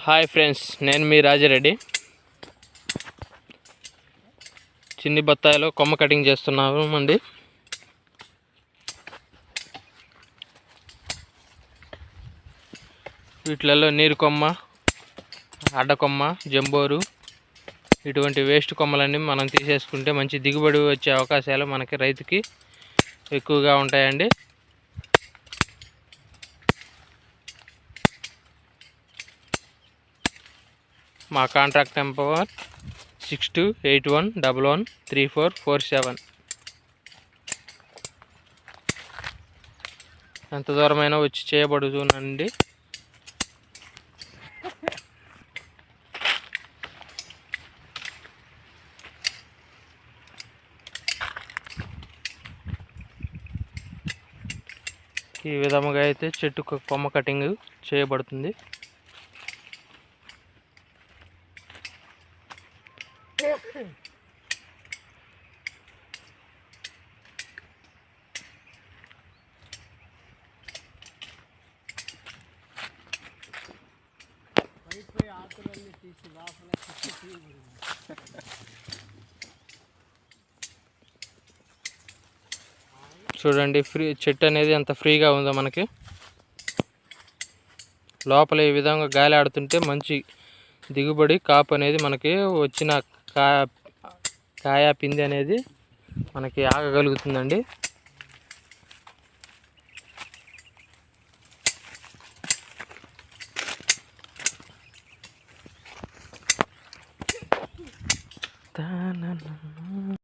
Hi friends, నేను మీ రాజారెడ్డి. చిన్ని బత్తాయిలో కొమ్మ cutting చేస్తున్నాము అండి. వీటిలలో నీరు కొమ్మ, అడ్డకొమ్మ, జంబోరు ఇటువంటి వేస్ట్ కొమ్మలన్నీ మనం తీసేసుకుంటే మంచి దిగుబడి వచ్చే అవకాశాలు మనకి రైతుకి ఎక్కువగా ఉంటాయండి. మా కాంట్రాక్ట్ నెంబర్ 6281113447. ఎంత దూరమైనా వచ్చి చేయబడుతుందండి. ఈ విధముగా అయితే చెట్టుకు కొమ్మ కటింగ్ చేయబడుతుంది. చూడండి, చెట్టు అనేది ఎంత ఫ్రీగా ఉందో మనకి. లోపల ఈ విధంగా గాలి ఆడుతుంటే మంచి దిగుబడి కాపు అనేది మనకి వచ్చిన కాయ పిండి అనేది మనకి ఆగగలుగుతుందండి.